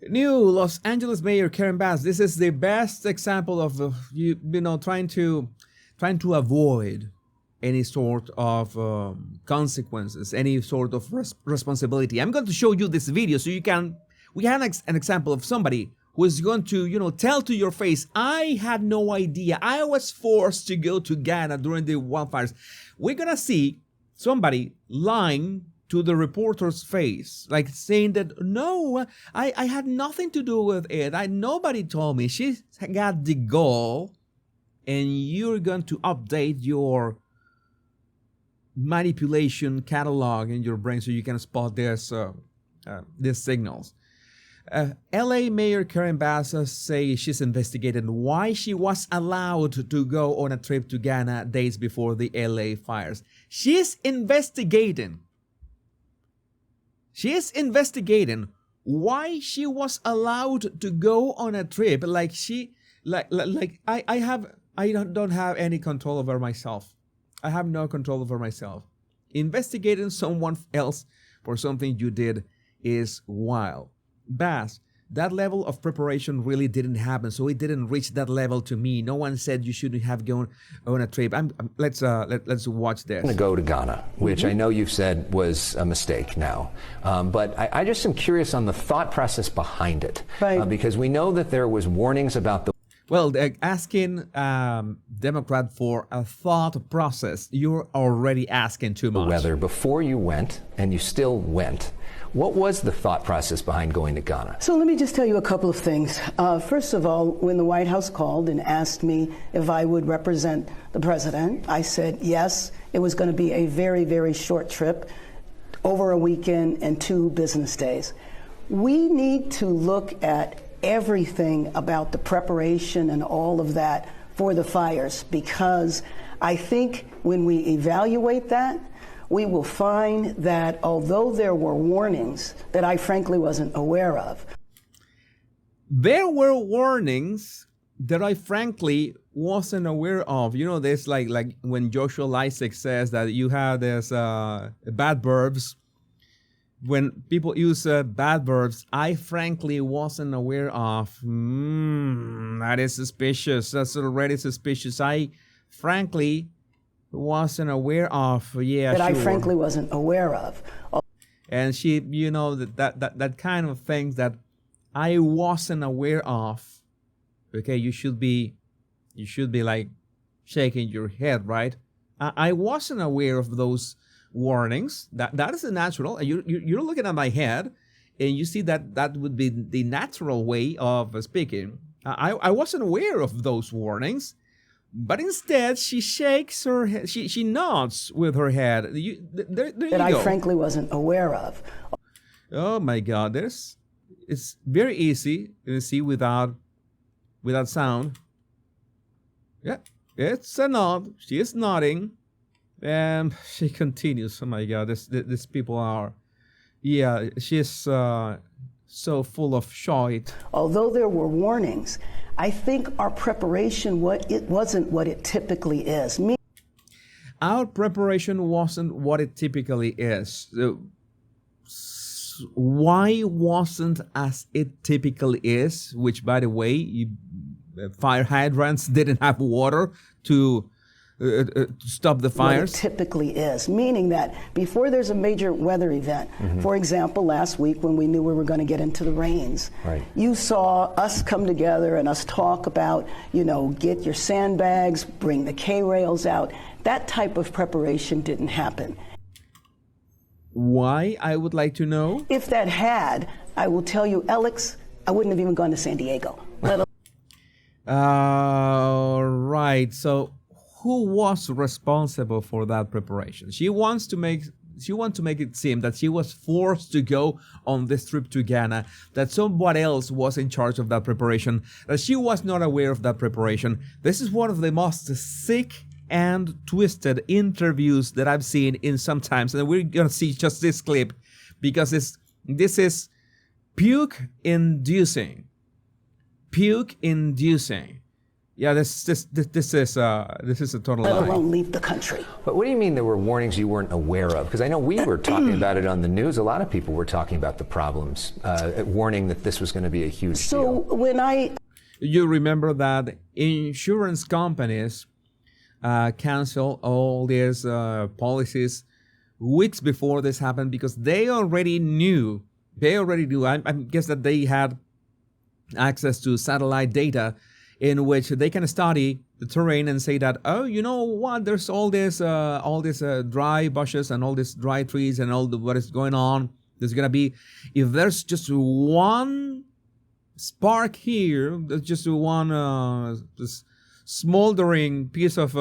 New Los Angeles Mayor Karen Bass. This is the best example of trying to avoid any sort of consequences, any sort of responsibility. I'm going to show you this video so we have an example of somebody who is going to tell to your face, I had no idea. I was forced to go to Ghana during the wildfires. We're gonna see somebody lying to the reporter's face, like saying that, no, I had nothing to do with it. Nobody told me. She got the gall, and you're going to update your manipulation catalog in your brain so you can spot these signals. LA Mayor Karen Bass says she's investigating why she was allowed to go on a trip to Ghana days before the LA fires. She's investigating why she was allowed to go on a trip. I don't have any control over myself. I have no control over myself. Investigating someone else for something you did is wild. Bass, that level of preparation really didn't happen, so it didn't reach that level to me. No one said you shouldn't have gone on a trip. Let's watch this. I'm going to go to Ghana, which I know you've said was a mistake now. But I just am curious on the thought process behind it. Right. Because we know that there was warnings about the... Well, asking Democrat for a thought process, you're already asking too much. weather before you went, and you still went. What was the thought process behind going to Ghana? So let me just tell you a couple of things. First of all, when the White House called and asked me if I would represent the president, I said yes. It was going to be a very, very short trip, over a weekend and 2 business days. We need to look at everything about the preparation and all of that for the fires, because I think when we evaluate that, we will find that although there were warnings that I frankly wasn't aware of. There were warnings that I frankly wasn't aware of. There's like when Joshua Lysak says that you have this bad verbs. When people use bad verbs, I frankly wasn't aware of. That is suspicious. That's already suspicious. I frankly wasn't aware of. Yeah, that sure. I frankly wasn't aware of. And she, that kind of things that I wasn't aware of. Okay, you should be like shaking your head, right? I wasn't aware of those warnings. That is the natural. You're looking at my head, and you see that would be the natural way of speaking. I wasn't aware of those warnings. But instead, she shakes her head. She nods with her head. There you that I go. frankly wasn't aware of. Oh my God! It's very easy to see without sound. Yeah, it's a nod. She is nodding, and she continues. Oh my God! These people are. Yeah, she's so full of shit. Although there were warnings, I think our preparation wasn't what it typically is. Our preparation wasn't what it typically is. Why wasn't as it typically is? Which, by the way, fire hydrants didn't have water to stop the fires. What it typically is, meaning that before there's a major weather event, for example, last week when we knew we were going to get into the rains, right. You saw us come together and us talk about, get your sandbags, bring the K-rails out. That type of preparation didn't happen. Why, I would like to know? If that had, I will tell you, Alex, I wouldn't have even gone to San Diego. Right. So who was responsible for that preparation? She wants to make it seem that she was forced to go on this trip to Ghana, that someone else was in charge of that preparation, that she was not aware of that preparation. This is one of the most sick and twisted interviews that I've seen in some times, and we're gonna see just this clip because this is puke inducing. Yeah, this is a total let lie. alone leave the country. But what do you mean there were warnings you weren't aware of? Because I know we were talking about it on the news. A lot of people were talking about the problems, warning that this was going to be a huge So deal. when You remember that insurance companies cancel all these policies weeks before this happened because they already knew. I guess that they had access to satellite data in which they can study the terrain and say that, oh, you know what, there's all this dry bushes and all these dry trees and what is going on. There's gonna be, if there's just one spark here, there's just one this smoldering piece of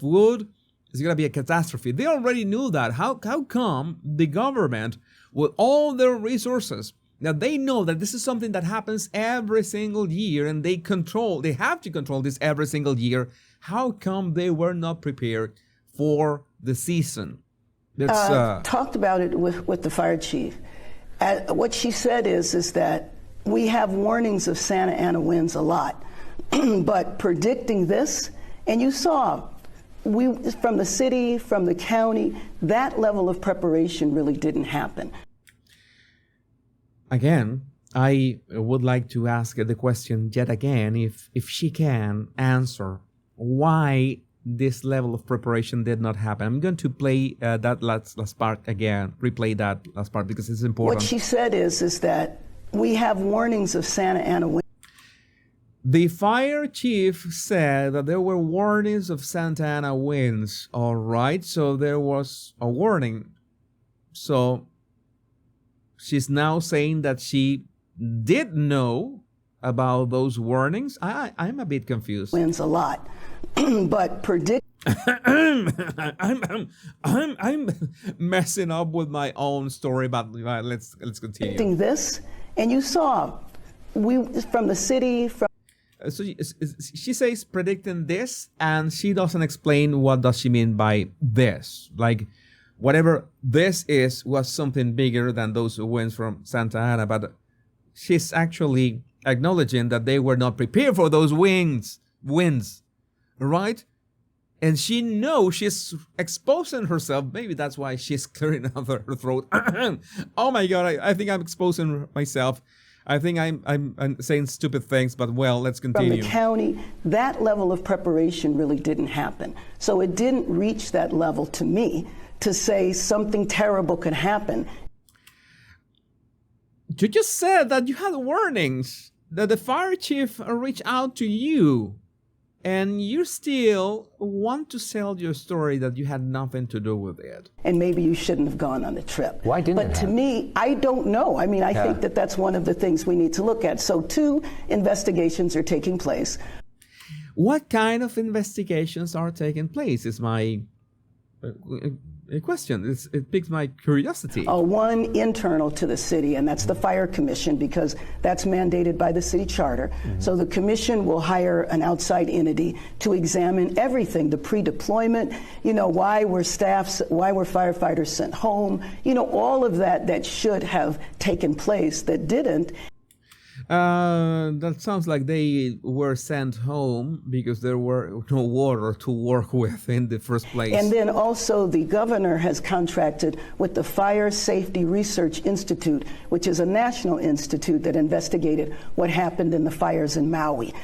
wood, it's gonna be a catastrophe. They already knew that. How come the government, with all their resources, now they know that this is something that happens every single year and they have to control this every single year. How come they were not prepared for the season? talked about it with the fire chief, what she said is that we have warnings of Santa Ana winds a lot, but predicting this, and you saw, from the city, from the county, that level of preparation really didn't happen. Again, I would like to ask the question yet again, if she can answer why this level of preparation did not happen. I'm going to play that last part again, replay that last part because it's important. What she said is that we have warnings of Santa Ana winds. The fire chief said that there were warnings of Santa Ana winds. All right, so there was a warning. So she's now saying that she did know about those warnings. I'm a bit confused. Winds a lot, but predict. I'm messing up with my own story, but let's continue. Predicting this, and you saw, from the city, from. So she says predicting this, and she doesn't explain what does she mean by this. Like, whatever this is was something bigger than those winds from Santa Ana, but she's actually acknowledging that they were not prepared for those winds, right? And she knows she's exposing herself. Maybe that's why she's clearing out her throat. Oh my God, I think I'm exposing myself. I think I'm saying stupid things, but well, let's continue. From the county, that level of preparation really didn't happen. So it didn't reach that level to me to say something terrible could happen. You just said that you had warnings, that the fire chief reached out to you, and you still want to sell your story that you had nothing to do with it. And maybe you shouldn't have gone on the trip. Why didn't it But to happen? me, I don't know. I mean, I think that that's one of the things we need to look at. So 2 investigations are taking place. What kind of investigations are taking place is my question. It piques my curiosity. One internal to the city, and that's the fire commission, because that's mandated by the city charter. So the commission will hire an outside entity to examine everything, the pre-deployment, why were firefighters sent home, all of that should have taken place that didn't. That sounds like they were sent home because there were no water to work with in the first place. And then also the governor has contracted with the Fire Safety Research Institute, which is a national institute that investigated what happened in the fires in Maui.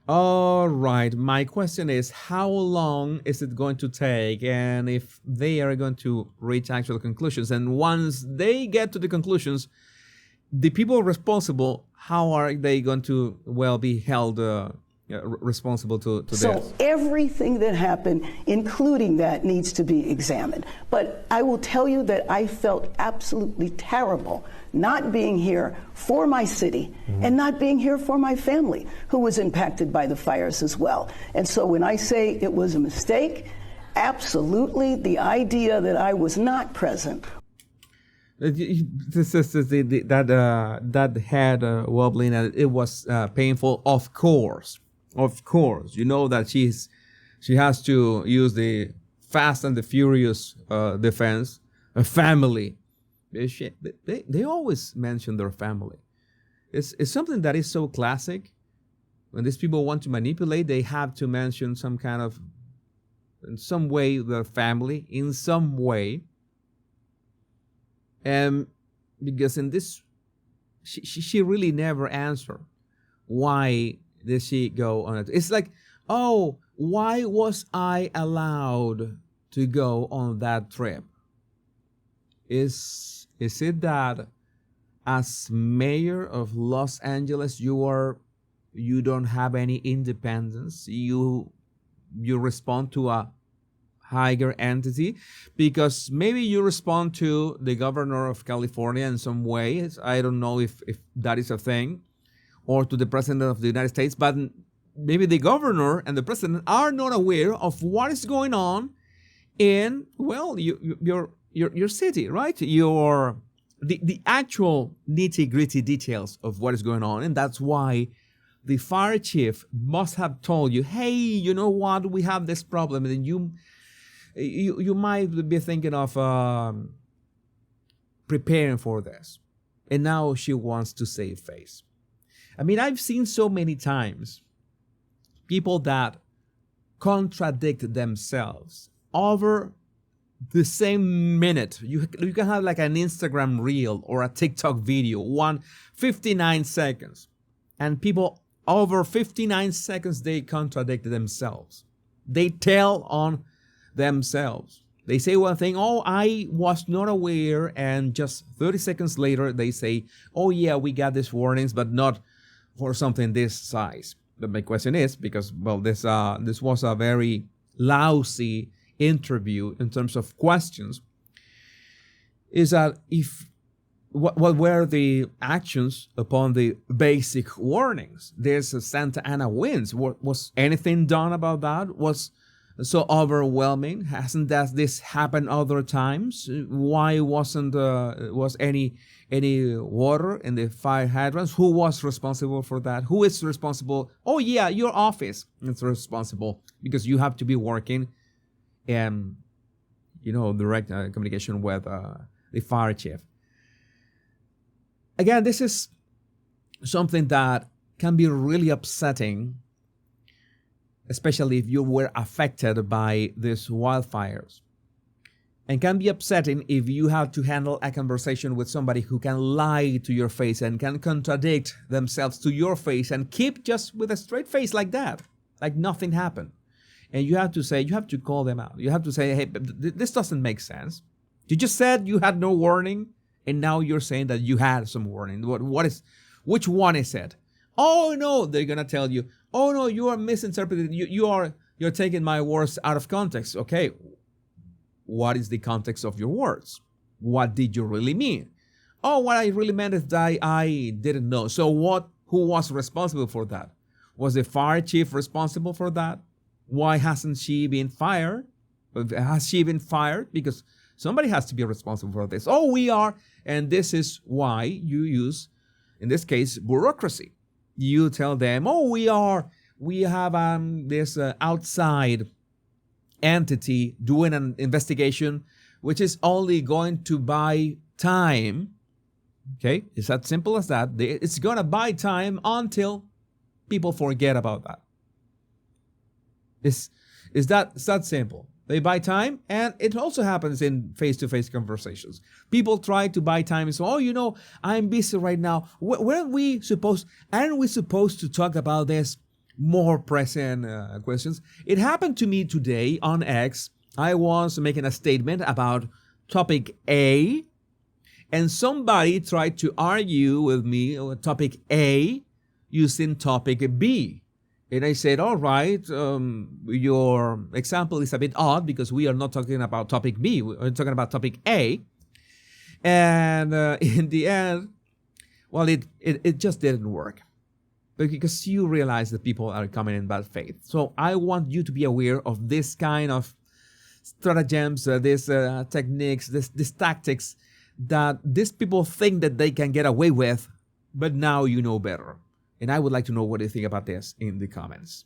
All right. My question is, how long is it going to take? And if they are going to reach actual conclusions, and once they get to the conclusions, the people responsible, how are they going to, be held responsible to So this? everything that happened, including that, needs to be examined. But I will tell you that I felt absolutely terrible not being here for my city and not being here for my family, who was impacted by the fires as well. And so when I say it was a mistake, absolutely, the idea that I was not present. This is that head wobbling, and it was painful. Of course, you know that she has to use the Fast and the Furious defense, a family. They always mention their family. It's something that is so classic. when these people want to manipulate, they have to mention some kind of, in some way, their family, in some way. And because in this, she really never answered. Why did she go on it? It's like, oh, why was I allowed to go on that trip? Is it that as mayor of Los Angeles, you don't have any independence? You respond to a higher entity? Because maybe you respond to the governor of California in some way. I don't know if that is a thing, or to the president of the United States, but maybe the governor and the president are not aware of what is going on in, well, your city, right? The actual nitty-gritty details of what is going on. And that's why the fire chief must have told you, hey, you know what, we have this problem. And then you might be thinking of preparing for this. And now she wants to save face. I mean, I've seen so many times people that contradict themselves over the same minute. You can have like an Instagram reel or a TikTok video, 59 seconds. And people over 59 seconds, they contradict themselves. They tell on themselves. They say one thing, oh, I was not aware, and just 30 seconds later, they say, oh yeah, we got these warnings, but not for something this size. But my question is, because, well, this was a very lousy interview in terms of questions, is that what were the actions upon the basic warnings? There's a Santa Ana winds. Was anything done about that? Was so overwhelming? Hasn't this happened other times? Why wasn't was any water in the fire hydrants? Who was responsible for that? Who is responsible? Oh yeah, your office is responsible, because you have to be working and direct communication with the fire chief. Again, this is something that can be really upsetting, especially if you were affected by these wildfires. And can be upsetting if you have to handle a conversation with somebody who can lie to your face and can contradict themselves to your face and keep just with a straight face like that, like nothing happened. And you have to call them out. You have to say, hey, this doesn't make sense. You just said you had no warning, and now you're saying that you had some warning. Which one is it? Oh no, they're gonna tell you, oh no, you are misinterpreting. You're taking my words out of context. Okay, what is the context of your words? What did you really mean? Oh, what I really meant is that I didn't know. So who was responsible for that? Was the fire chief responsible for that? Why hasn't she been fired? Has she been fired? Because somebody has to be responsible for this. Oh, we are. And this is why you use, in this case, bureaucracy. You tell them, oh, we have this outside entity doing an investigation, which is only going to buy time. Okay, it's that simple as that. It's going to buy time until people forget about that. It's that simple. They buy time, and it also happens in face-to-face conversations. People try to buy time and say, oh, I'm busy right now. Aren't we supposed to talk about this more pressing questions? It happened to me today on X. I was making a statement about topic A, and somebody tried to argue with me on topic A using topic B. And I said, all right, your example is a bit odd because we are not talking about topic B. We're talking about topic A. And in the end, well, it just didn't work. Because you realize that people are coming in bad faith. So I want you to be aware of this kind of stratagems, these techniques, these tactics that these people think that they can get away with, but now you know better. And I would like to know what you think about this in the comments.